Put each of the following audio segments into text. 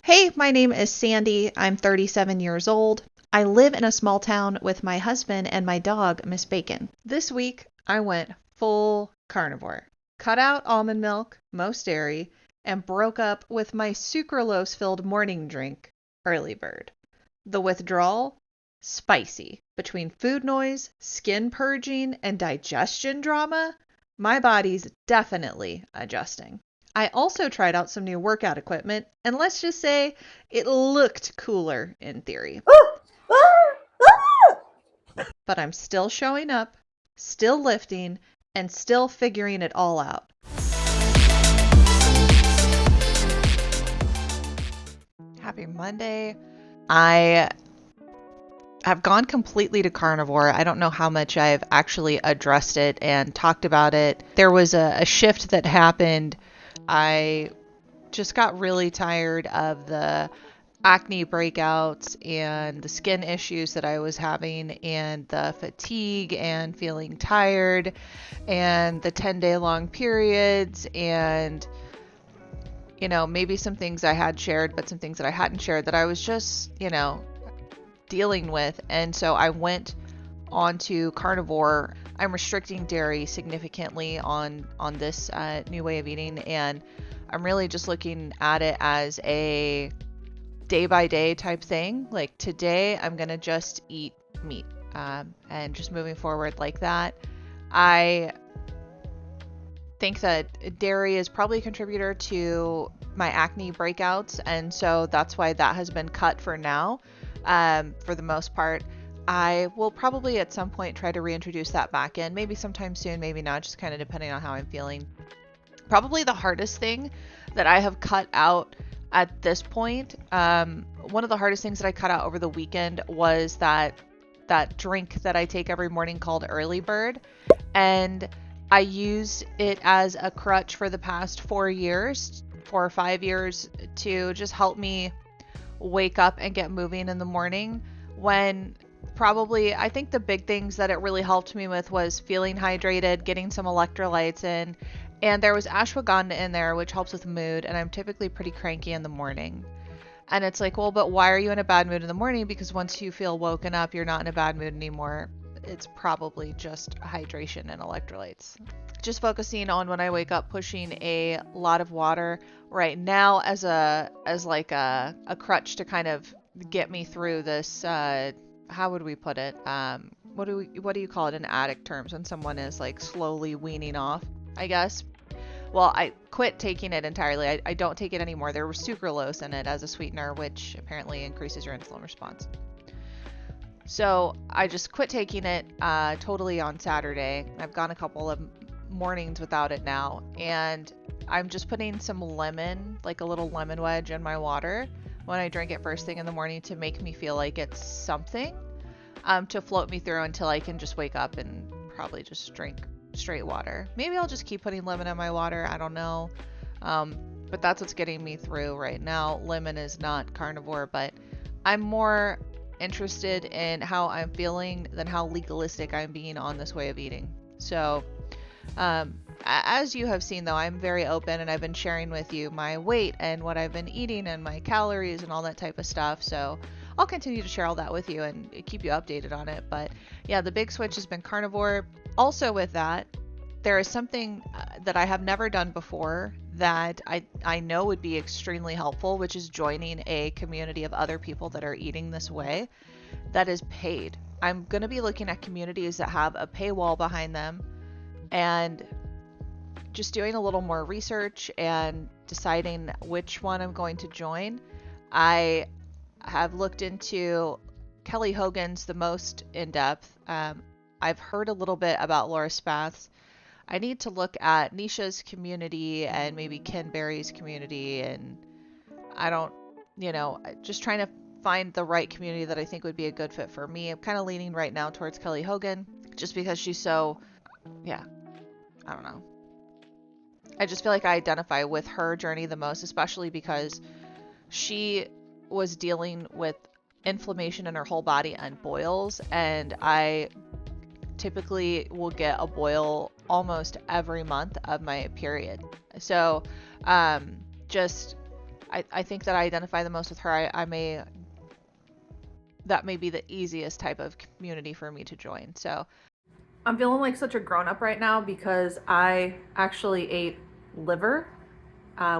Hey, my name is Sandy. I'm 37 years old. I live in a small town with my husband and my dog, Miss Bacon. This week, I went full carnivore. Cut out almond milk, most dairy, and broke up with my sucralose-filled morning drink, Earlybird. The withdrawal? Spicy. Between food noise, skin purging, and digestion drama, my body's definitely adjusting. I also tried out some new workout equipment, and let's just say it looked cooler in theory. But I'm still showing up, still lifting, and still figuring it all out. Happy Monday. I have gone completely to carnivore. I don't know how much I've actually addressed it and talked about it. There was a shift that happened. I just got really tired of the acne breakouts and the skin issues that I was having and the fatigue and feeling tired and the 10-day long periods and maybe some things I had shared but some things that I hadn't shared that I was just dealing with. And so I went onto carnivore. I'm restricting dairy significantly on this new way of eating, and I'm really just looking at it as a day by day type thing. Like today I'm gonna just eat meat, and just moving forward like that. I think that dairy is probably a contributor to my acne breakouts, and so that's why that has been cut for now. For the most part, I will probably at some point try to reintroduce that back in, maybe sometime soon, maybe not, just kind of depending on how I'm feeling. Probably the hardest thing that I have cut out at this point, one of the hardest things that I cut out over the weekend was that drink that I take every morning called Earlybird, and I used it as a crutch for the past 4 or 5 years to just help me wake up and get moving in the morning, when probably I think the big things that it really helped me with was feeling hydrated, getting some electrolytes in, and there was ashwagandha in there, which helps with mood, and I'm typically pretty cranky in the morning. And it's like, well, but why are you in a bad mood in the morning? Because once you feel woken up, you're not in a bad mood anymore. It's probably just hydration and electrolytes. Just focusing on when I wake up, pushing a lot of water right now as like a crutch to kind of get me through this. How would we put it? What do you call it in addict terms when someone is like slowly weaning off, I guess? Well, I quit taking it entirely. I don't take it anymore. There was sucralose in it as a sweetener, which apparently increases your insulin response. So I just quit taking it totally on Saturday. I've gone a couple of mornings without it now, and I'm just putting some lemon, like a little lemon wedge, in my water when I drink it first thing in the morning to make me feel like it's something, to float me through until I can just wake up and probably just drink straight water. Maybe I'll just keep putting lemon in my water. I don't know. But that's what's getting me through right now. Lemon is not carnivore, but I'm more interested in how I'm feeling than how legalistic I'm being on this way of eating. So, as you have seen, though, I'm very open, and I've been sharing with you my weight and what I've been eating and my calories and all that type of stuff. So I'll continue to share all that with you and keep you updated on it. But yeah, the big switch has been carnivore. Also with that, there is something that I have never done before that I know would be extremely helpful, which is joining a community of other people that are eating this way that is paid. I'm going to be looking at communities that have a paywall behind them and just doing a little more research and deciding which one I'm going to join. I have looked into Kelly Hogan's the most in depth. I've heard a little bit about Laura Spath's. I need to look at Nisha's community and maybe Ken Berry's community, and I don't, just trying to find the right community that I think would be a good fit for me. I'm kind of leaning right now towards Kelly Hogan just because she's so, I don't know. I just feel like I identify with her journey the most, especially because she was dealing with inflammation in her whole body and boils, and I typically will get a boil almost every month of my period. So I I think that I identify the most with her. That may be the easiest type of community for me to join. So I'm feeling like such a grown up right now because I actually ate liver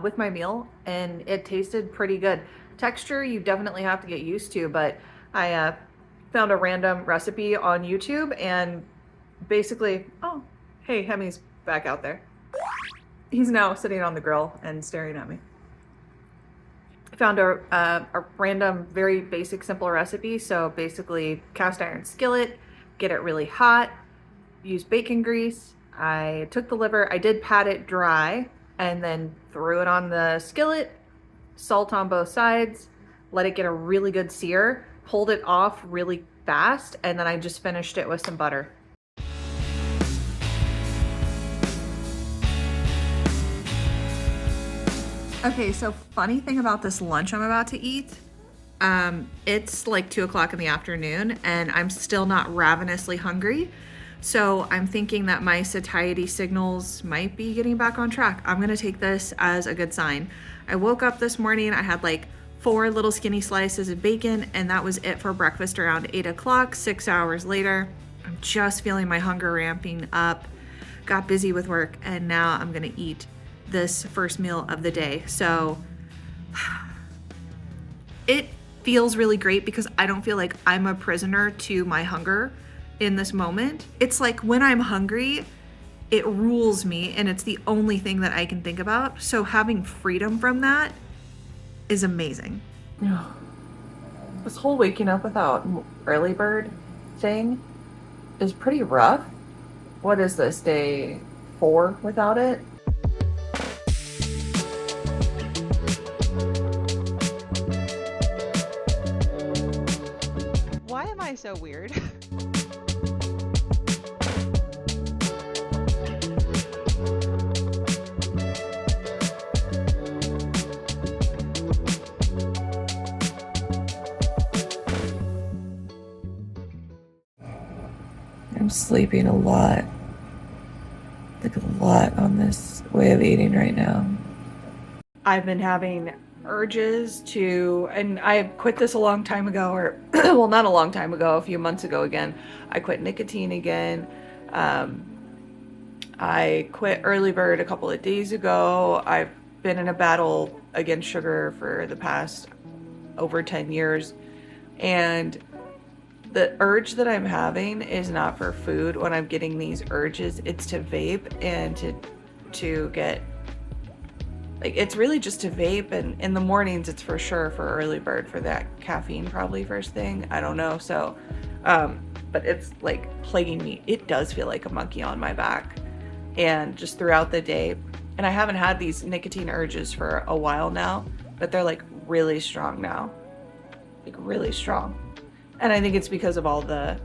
with my meal and it tasted pretty good. Texture you definitely have to get used to, but I found a random recipe on YouTube and basically, oh, hey, Hemi's back out there. He's now sitting on the grill and staring at me. Found a random, very basic, simple recipe. So basically, cast iron skillet, get it really hot, use bacon grease. I took the liver, I did pat it dry, and then threw it on the skillet, salt on both sides, let it get a really good sear, pulled it off really fast, and then I just finished it with some butter. Okay, so funny thing about this lunch I'm about to eat, it's like 2 o'clock in the afternoon and I'm still not ravenously hungry. So I'm thinking that my satiety signals might be getting back on track. I'm gonna take this as a good sign. I woke up this morning, I had like 4 little skinny slices of bacon and that was it for breakfast around 8 o'clock, 6 hours later. I'm just feeling my hunger ramping up, got busy with work, and now I'm gonna eat this first meal of the day. So it feels really great because I don't feel like I'm a prisoner to my hunger in this moment. It's like when I'm hungry, it rules me and it's the only thing that I can think about. So having freedom from that is amazing. This whole waking up without Earlybird thing is pretty rough. What is this, day 4 without it? why am I so weird? I'm sleeping a lot. Like a lot on this way of eating right now. I've been having urges to, and I quit this a long time ago, or well, not a long time ago, a few months ago again. I quit nicotine again. I quit Earlybird a couple of days ago. I've been in a battle against sugar for the past over 10 years. And the urge that I'm having is not for food. When I'm getting these urges, it's to vape and to get, like, it's really just to vape. And in the mornings, it's for sure for Earlybird, for that caffeine probably first thing. I don't know. So, but it's like plaguing me. It does feel like a monkey on my back. And just throughout the day, and I haven't had these nicotine urges for a while now, but they're like really strong now, like really strong. And I think it's because of all the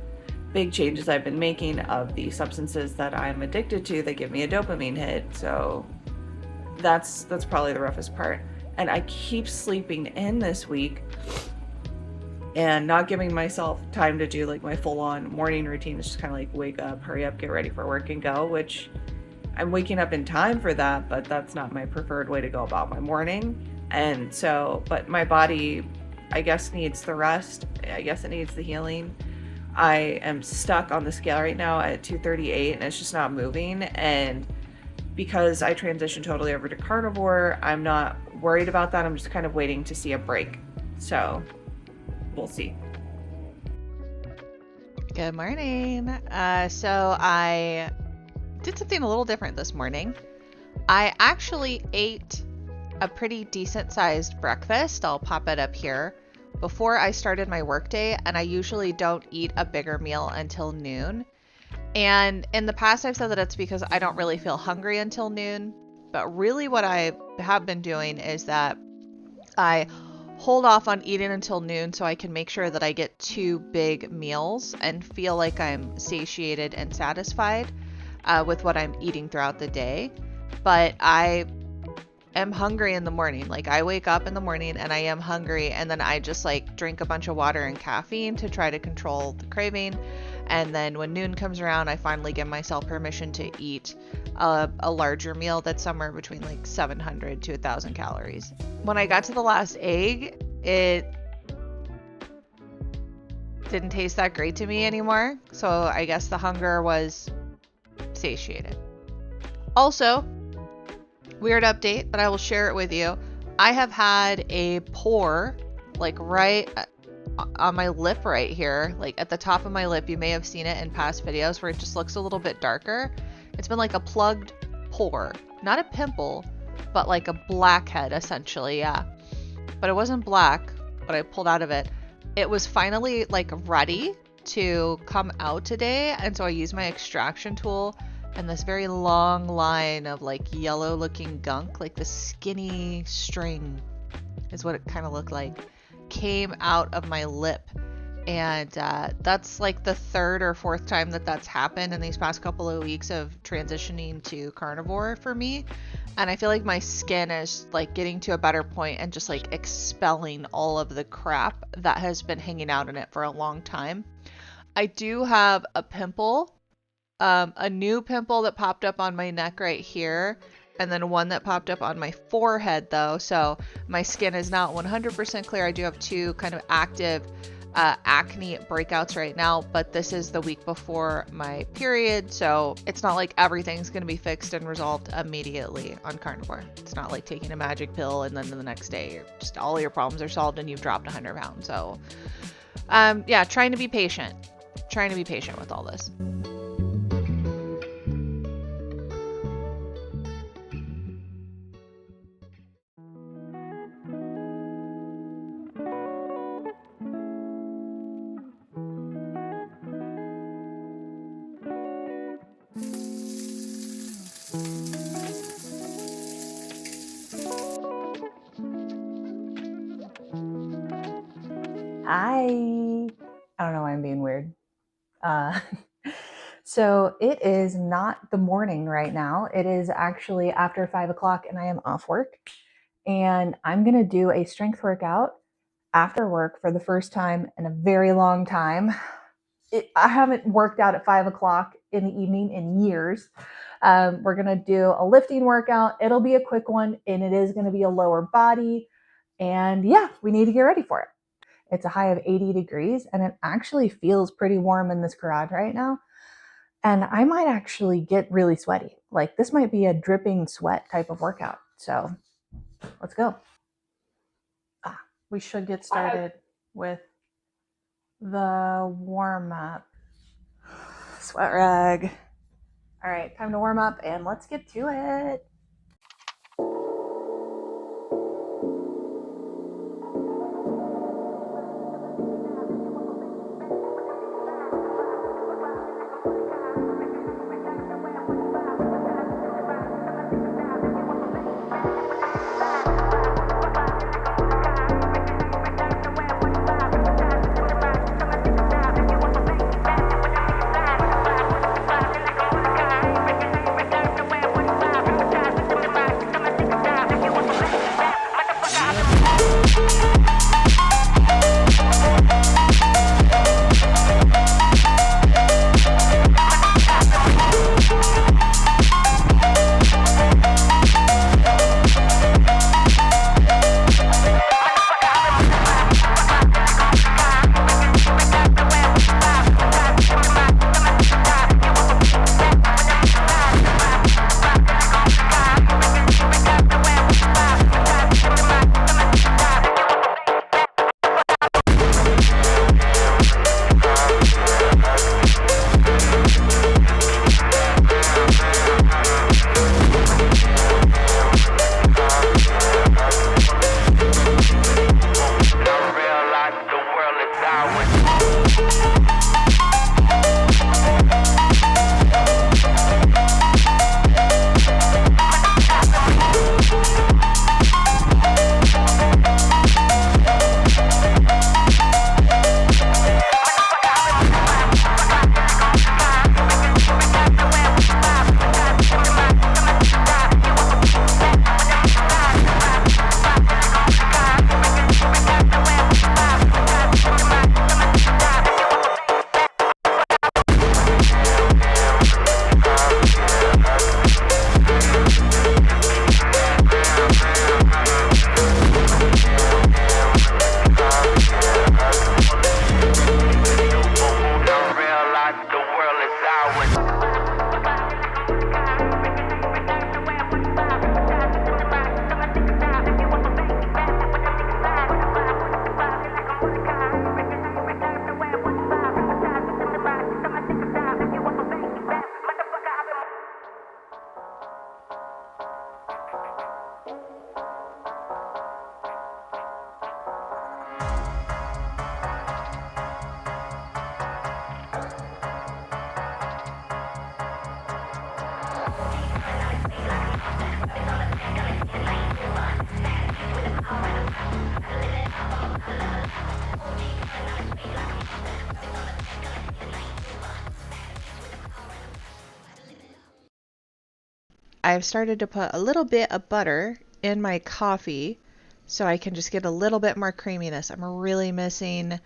big changes I've been making of the substances that I'm addicted to that give me a dopamine hit. So that's probably the roughest part. And I keep sleeping in this week and not giving myself time to do like my full-on morning routine. It's just kind of like wake up, hurry up, get ready for work and go, which I'm waking up in time for that, but that's not my preferred way to go about my morning. And so, but my body, I guess, needs the rest. I guess it needs the healing. I am stuck on the scale right now at 238 and it's just not moving. And because I transitioned totally over to carnivore, I'm not worried about that. I'm just kind of waiting to see a break. So we'll see. Good morning. So I did something a little different this morning. I actually ate a pretty decent sized breakfast. I'll pop it up here before I started my workday, and I usually don't eat a bigger meal until noon. And in the past, I've said that it's because I don't really feel hungry until noon. But really what I have been doing is that I hold off on eating until noon so I can make sure that I get 2 big meals and feel like I'm satiated and satisfied with what I'm eating throughout the day. But I am hungry in the morning. Like, I wake up in the morning and I am hungry, and then I just like drink a bunch of water and caffeine to try to control the craving. And then when noon comes around, I finally give myself permission to eat a larger meal that's somewhere between like 700 to 1,000 calories. When I got to the last egg, it didn't taste that great to me anymore. So I guess the hunger was satiated. Also, weird update, but I will share it with you. I have had a pore like right on my lip right here, like at the top of my lip. You may have seen it in past videos where it just looks a little bit darker. It's been like a plugged pore, not a pimple, but like a blackhead essentially, yeah. But it wasn't black, but I pulled out of it. It was finally like ready to come out today, and so I used my extraction tool, and this very long line of like yellow looking gunk, like the skinny string is what it kind of looked like, came out of my lip. And that's like the third or fourth time that that's happened in these past couple of weeks of transitioning to carnivore for me. And I feel like my skin is like getting to a better point and just like expelling all of the crap that has been hanging out in it for a long time. I do have a pimple, a new pimple that popped up on my neck right here, and then one that popped up on my forehead though. So my skin is not 100% clear. I do have two kind of active acne breakouts right now, but this is the week before my period, so it's not like everything's going to be fixed and resolved immediately on carnivore. It's not like taking a magic pill and then the next day just all your problems are solved and you've dropped 100 pounds. So yeah, trying to be patient with all this. Hi. I don't know why I'm being weird. So it is not the morning right now. It is actually after 5 o'clock and I am off work. And I'm going to do a strength workout after work for the first time in a very long time. I haven't worked out at 5 o'clock in the evening in years. We're going to do a lifting workout. It'll be a quick one and it is going to be a lower body. And yeah, we need to get ready for it. It's a high of 80 degrees and it actually feels pretty warm in this garage right now. And I might actually get really sweaty. Like this might be a dripping sweat type of workout. So let's go. We should get started with the warm up. Sweat rag. All right, time to warm up and let's get to it. I've started to put a little bit of butter in my coffee so I can just get a little bit more creaminess. I'm really missing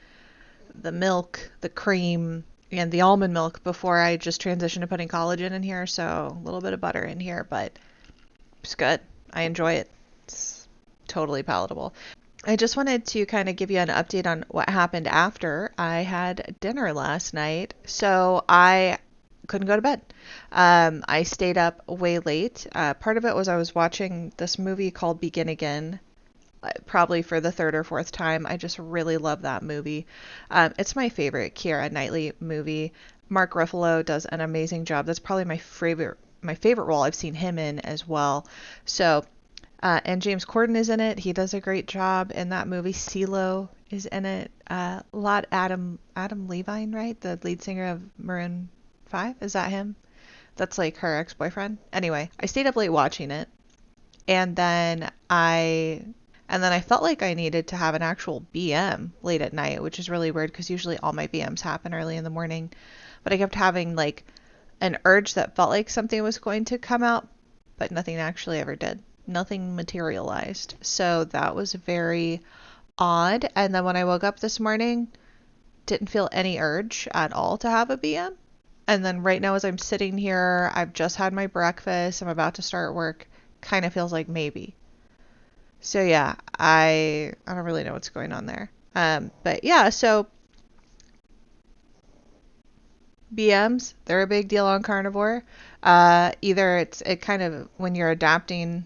the milk, the cream, and the almond milk before I just transition to putting collagen in here. So a little bit of butter in here, but it's good. I enjoy it. It's totally palatable. I just wanted to kind of give you an update on what happened after I had dinner last night. So I couldn't go to bed. I stayed up way late. Part of it was I was watching this movie called Begin Again, probably for the third or fourth time. I just really love that movie. It's my favorite Keira Knightley movie. Mark Ruffalo does an amazing job. That's probably my favorite role I've seen him in as well. So, and James Corden is in it. He does a great job in that movie. CeeLo is in it. Adam Levine, right? The lead singer of Maroon 5. Is that him? That's like her ex-boyfriend. Anyway, I stayed up late watching it, and then I felt like I needed to have an actual BM late at night, which is really weird because usually all my BMs happen early in the morning. But I kept having like an urge that felt like something was going to come out, but nothing actually ever did. Nothing materialized. So that was very odd. And then when I woke up this morning, didn't feel any urge at all to have a BM. And then right now as I'm sitting here, I've just had my breakfast. I'm about to start work. Kind of feels like maybe. So yeah, I don't really know what's going on there. But yeah, so BMs, they're a big deal on carnivore. Either it kind of, when you're adapting,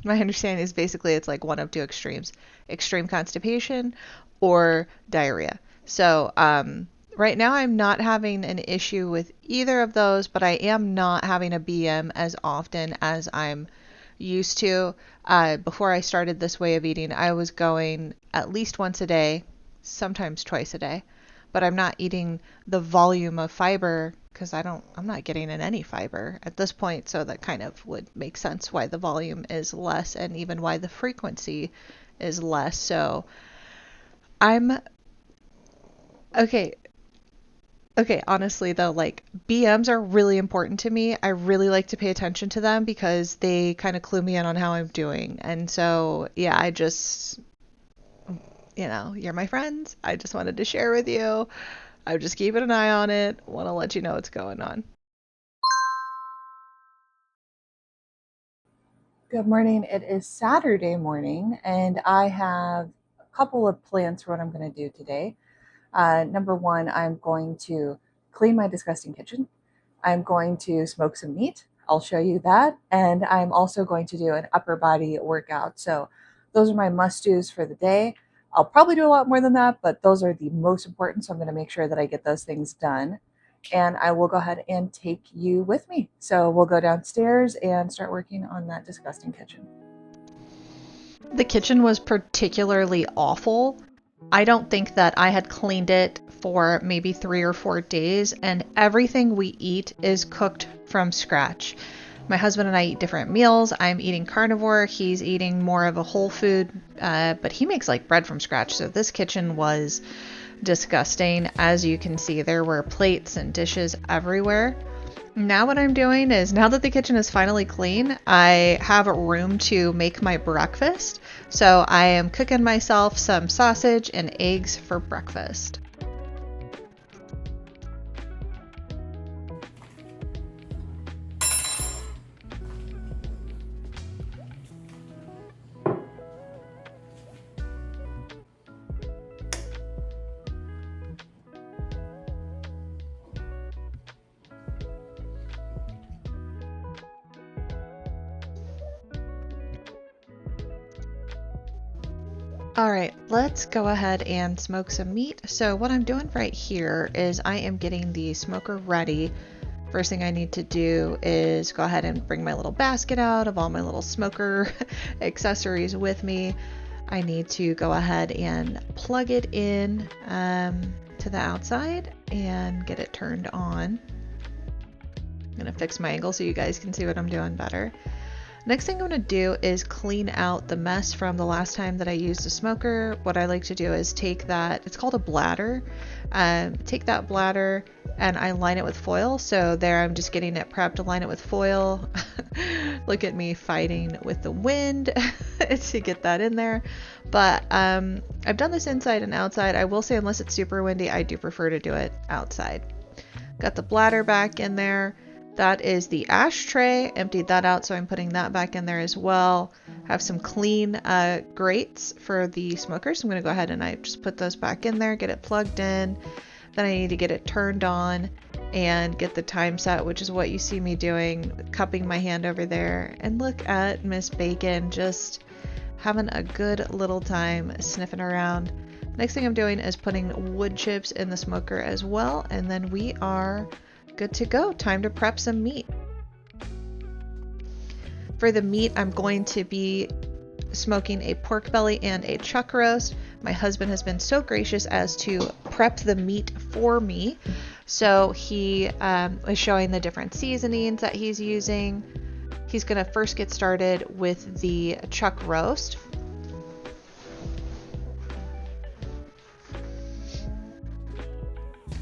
my understanding is basically it's like one of two extremes: extreme constipation or diarrhea. So right now I'm not having an issue with either of those, but I am not having a BM as often as I'm used to. Before I started this way of eating, I was going at least once a day, sometimes twice a day, but I'm not eating the volume of fiber because I'm not getting in any fiber at this point. So that kind of would make sense why the volume is less and even why the frequency is less. So I'm okay. Okay, honestly though, like BMs are really important to me. I really like to pay attention to them because they kind of clue me in on how I'm doing. And so, yeah, I just, you're my friends. I just wanted to share with you. I'm just keeping an eye on it. Want to let you know what's going on. Good morning. It is Saturday morning, and I have a couple of plans for what I'm going to do today. Number one, I'm going to clean my disgusting kitchen. I'm going to smoke some meat. I'll show you that. And I'm also going to do an upper body workout. So those are my must-dos for the day. I'll probably do a lot more than that, but those are the most important. So I'm going to make sure that I get those things done. And I will go ahead and take you with me. So we'll go downstairs and start working on that disgusting kitchen. The kitchen was particularly awful. I don't think that I had cleaned it for maybe 3 or 4 days, and everything we eat is cooked from scratch. My husband and I eat different meals. I'm eating carnivore. He's eating more of a whole food, but he makes like bread from scratch. So this kitchen was disgusting. As you can see, there were plates and dishes everywhere. Now what I'm doing is, now that the kitchen is finally clean, I have room to make my breakfast. So I am cooking myself some sausage and eggs for breakfast. All right, let's go ahead and smoke some meat. So what I'm doing right here is I am getting the smoker ready. First thing I need to do is go ahead and bring my little basket out of all my little smoker accessories with me. I need to go ahead and plug it in to the outside and get it turned on. I'm gonna fix my angle so you guys can see what I'm doing better. Next thing I'm going to do is clean out the mess from the last time that I used a smoker. What I like to do is take that, it's called a bladder, take that bladder and I line it with foil. So there I'm just getting it prepped to line it with foil. Look at me fighting with the wind to get that in there. But I've done this inside and outside. I will say unless it's super windy, I do prefer to do it outside. Got the bladder back in there. That is the ashtray. Emptied that out, so I'm putting that back in there as well. Have some clean grates for the smokers. I'm going to go ahead and I just put those back in there, get it plugged in. Then I need to get it turned on and get the time set, which is what you see me doing, cupping my hand over there. And look at Miss Bacon just having a good little time sniffing around. Next thing I'm doing is putting wood chips in the smoker as well, and then we are good to go. Time to prep some meat. For the meat, I'm going to be smoking a pork belly and a chuck roast. My husband has been so gracious as to prep the meat for me. So he is showing the different seasonings that he's using. He's going to first get started with the chuck roast.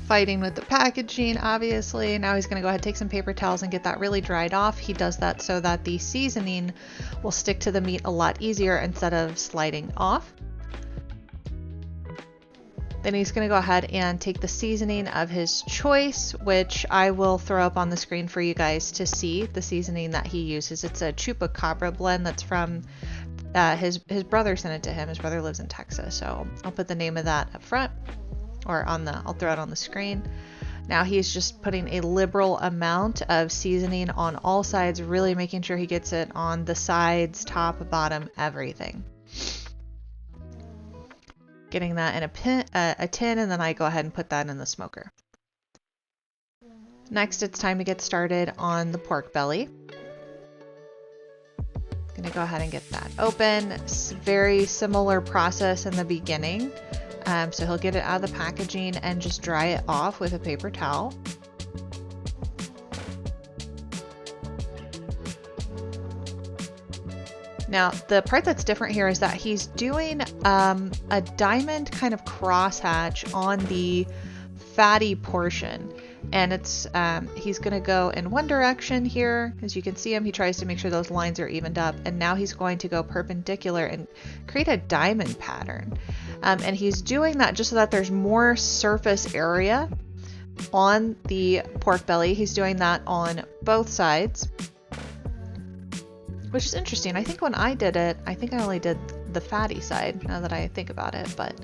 Fighting with the packaging, obviously. Now he's going to go ahead and take some paper towels and get that really dried off. He does that so that the seasoning will stick to the meat a lot easier instead of sliding off. Then he's going to go ahead and take the seasoning of his choice, which I will throw up on the screen for you guys to see the seasoning that he uses. It's a chupacabra blend that's from his brother sent it to him. His brother lives in Texas, so I'll put the name of that up front. Or I'll throw it on the screen. Now he's just putting a liberal amount of seasoning on all sides, really making sure he gets it on the sides, top, bottom, everything. Getting that in a tin, and then I go ahead and put that in the smoker. Next, it's time to get started on the pork belly. Gonna go ahead and get that open. It's very similar process in the beginning. So he'll get it out of the packaging and just dry it off with a paper towel. Now, the part that's different here is that he's doing a diamond kind of crosshatch on the fatty portion. And it's he's going to go in one direction here. As you can see him, he tries to make sure those lines are evened up. And now he's going to go perpendicular and create a diamond pattern. And he's doing that just so that there's more surface area on the pork belly. He's doing that on both sides, which is interesting. I think when I did it, I think I only did the fatty side, now that I think about it. But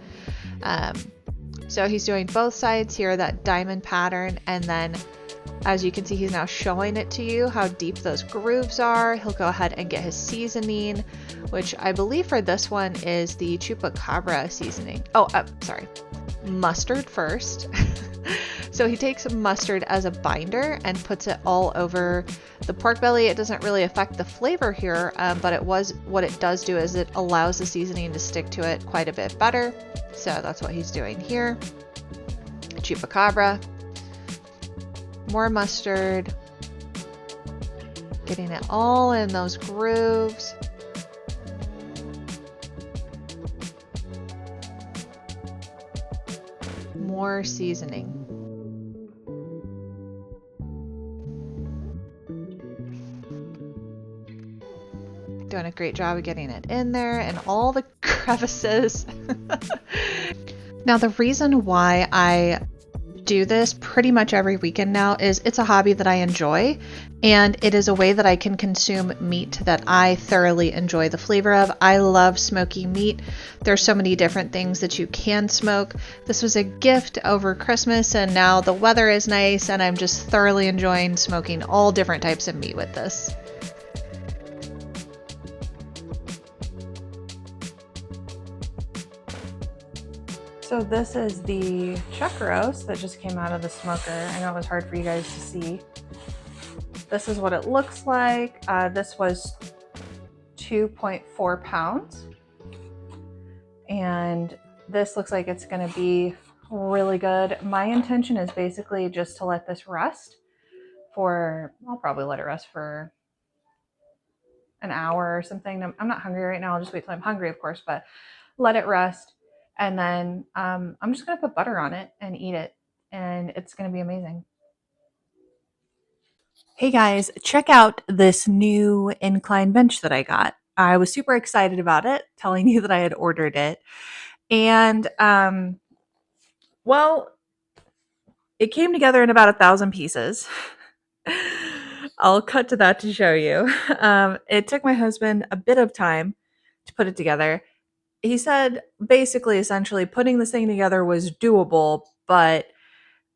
so he's doing both sides here, that diamond pattern, and then as you can see, he's now showing it to you how deep those grooves are. He'll go ahead and get his seasoning, which I believe for this one is the chupacabra seasoning. Sorry, mustard first. So he takes mustard as a binder and puts it all over the pork belly. It doesn't really affect the flavor here, but what it does do is it allows the seasoning to stick to it quite a bit better. So that's what he's doing here. Chupacabra. More mustard, getting it all in those grooves. More seasoning. Doing a great job of getting it in there and all the crevices. Now, the reason why I do this pretty much every weekend now is it's a hobby that I enjoy, and it is a way that I can consume meat that I thoroughly enjoy the flavor of. I love smoking meat. There's so many different things that you can smoke. This was a gift over Christmas, and now the weather is nice, and I'm just thoroughly enjoying smoking all different types of meat with this. So this is the chuck roast that just came out of the smoker. I know it was hard for you guys to see. This is what it looks like. This was 2.4 pounds. And this looks like it's gonna be really good. My intention is basically just to let this rest for, I'll probably let it rest for an hour or something. I'm not hungry right now. I'll just wait till I'm hungry, of course, but let it rest. And then I'm just going to put butter on it and eat it. and it's going to be amazing. Hey guys, check out this new incline bench that I got. I was super excited about it, telling you that I had ordered it. And well, it came together in about 1,000 pieces. I'll cut to that to show you. It took my husband a bit of time to put it together. He said basically, essentially, putting this thing together was doable, but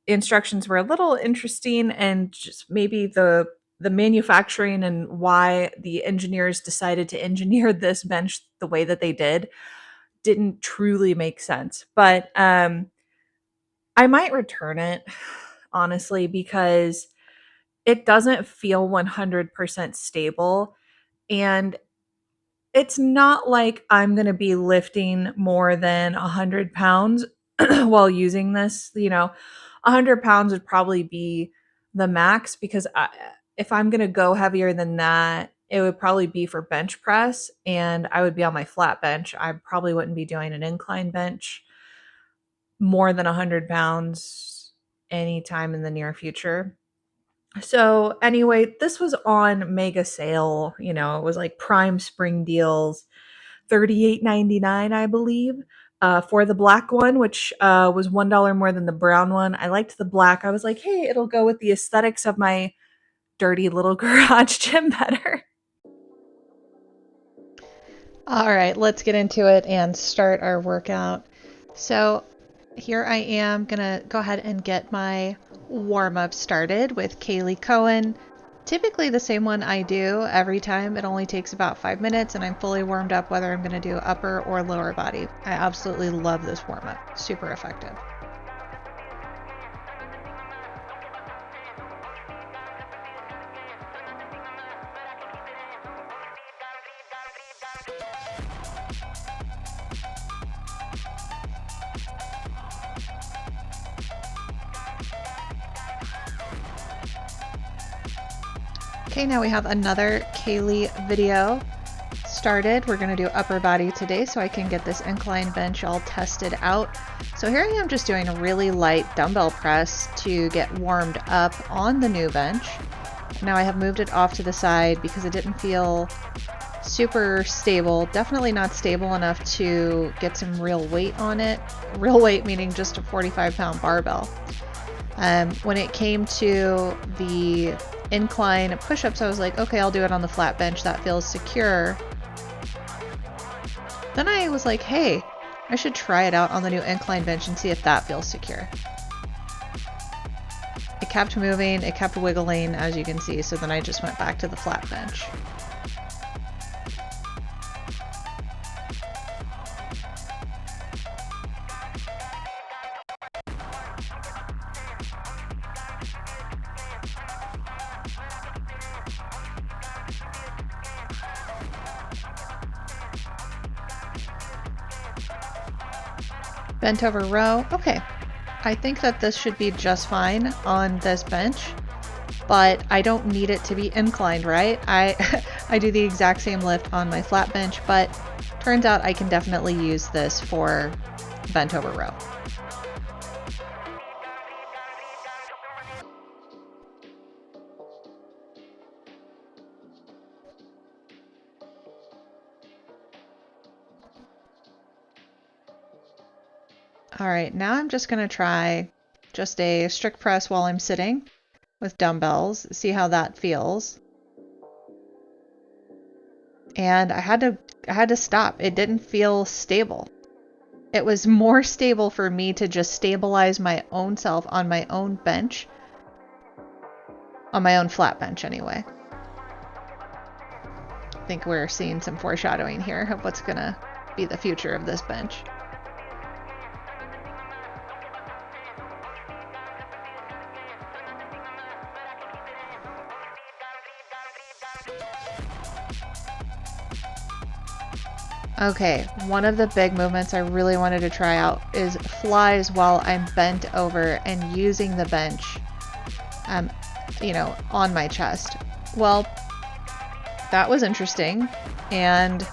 instructions were a little interesting, and just maybe the manufacturing and why the engineers decided to engineer this bench the way that they didn't truly make sense. But I might return it, honestly, because it doesn't feel 100% stable, and it's not like I'm going to be lifting more than 100 pounds while using this. 100 pounds would probably be the max, because if I'm going to go heavier than that, it would probably be for bench press, and I would be on my flat bench. I probably wouldn't be doing an incline bench more than 100 pounds anytime in the near future. So anyway, this was on mega sale. It was like prime spring deals, $38.99, I believe, for the black one, which was $1 more than the brown one. I liked the black. I was like, hey, it'll go with the aesthetics of my dirty little garage gym better. All right, let's get into it and start our workout. So here I am gonna go ahead and get my warm-up started with Kaylee Cohen. Typically the same one I do every time. It only takes about 5 minutes and I'm fully warmed up whether I'm gonna do upper or lower body. I absolutely love this warm-up. Super effective. Okay, now we have another Kaylee video started. We're going to do upper body today so I can get this incline bench all tested out. So here I am just doing a really light dumbbell press to get warmed up on the new bench. Now I have moved it off to the side because it didn't feel super stable. Definitely not stable enough to get some real weight on it. Real weight meaning just a 45-pound barbell. When it came to the incline push-ups, I was like, okay, I'll do it on the flat bench. That feels secure. Then I was like, hey, I should try it out on the new incline bench and see if that feels secure. It kept moving, it kept wiggling, as you can see, so then I just went back to the flat bench. Bent over row. Okay, I think that this should be just fine on this bench, but I don't need it to be inclined, right? I do the exact same lift on my flat bench, but turns out I can definitely use this for bent over row. All right, now I'm just going to try just a strict press while I'm sitting with dumbbells, see how that feels. And I had to stop. It didn't feel stable. It was more stable for me to just stabilize my own self on my own bench, on my own flat bench anyway. I think we're seeing some foreshadowing here of what's going to be the future of this bench. Okay, one of the big movements I really wanted to try out is flies while I'm bent over and using the bench, on my chest. Well, that was interesting, and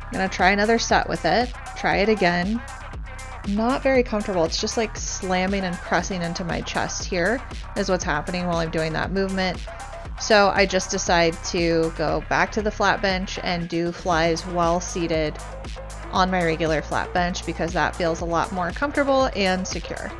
I'm gonna try another set with it, try it again. not very comfortable. It's just like slamming and pressing into my chest here is what's happening while I'm doing that movement. So I just decide to go back to the flat bench and do flies while seated on my regular flat bench because that feels a lot more comfortable and secure.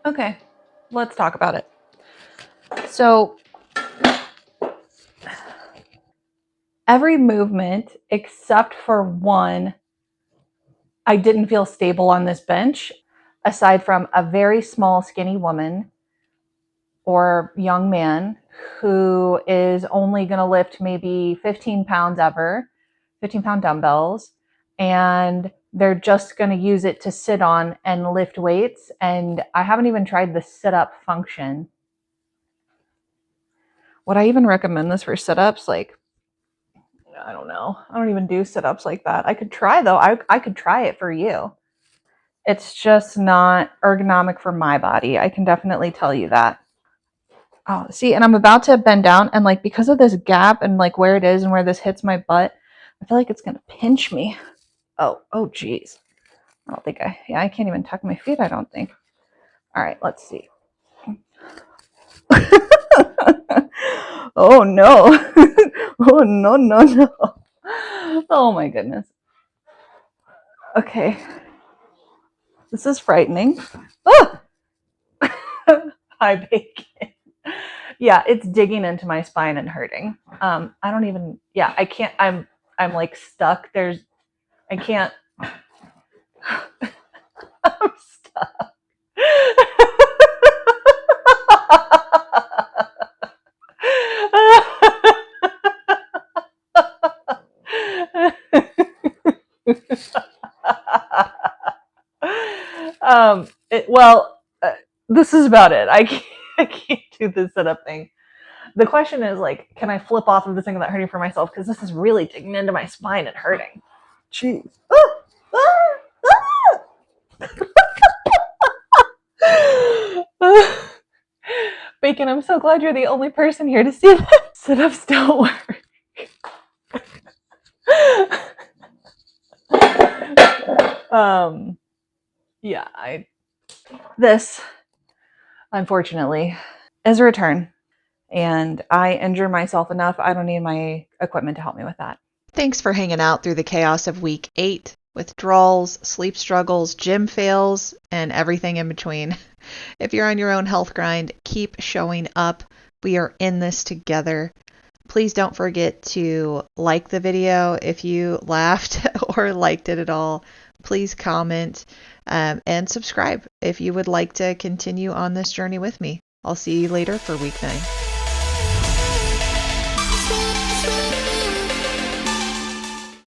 Okay, let's talk about it. So every movement except for one, I didn't feel stable on this bench, aside from a very small, skinny woman or young man who is only going to lift maybe 15 pounds ever, 15-pound dumbbells, and they're just going to use it to sit on and lift weights. And I haven't even tried the sit-up function. Would I even recommend this for sit-ups? Like, I don't know. I don't even do sit-ups like that. I could try though. I could try it for you. It's just not ergonomic for my body. I can definitely tell you that. Oh, see, and I'm about to bend down and like because of this gap and like where it is and where this hits my butt, I feel like it's going to pinch me. Oh geez. I can't even tuck my feet, I don't think. All right, let's see. Oh no. Oh no. Oh my goodness. Okay. This is frightening. Ah! Hi, bacon. Yeah, it's digging into my spine and hurting. I don't even, yeah, I can't, I'm like stuck. I can't, I'm stuck. This is about it. I can't do the sit-up thing. The question is like, can I flip off of this thing without hurting for myself? Because this is really digging into my spine and hurting. Jeez. Bacon, I'm so glad you're the only person here to see that. Sit-ups don't work. This, unfortunately, is a return. And I injure myself enough. I don't need my equipment to help me with that. Thanks for hanging out through the chaos of week 8, withdrawals, sleep struggles, gym fails, and everything in between. If you're on your own health grind, keep showing up. We are in this together. Please don't forget to like the video if you laughed or liked it at all. Please comment and subscribe if you would like to continue on this journey with me. I'll see you later for week 9.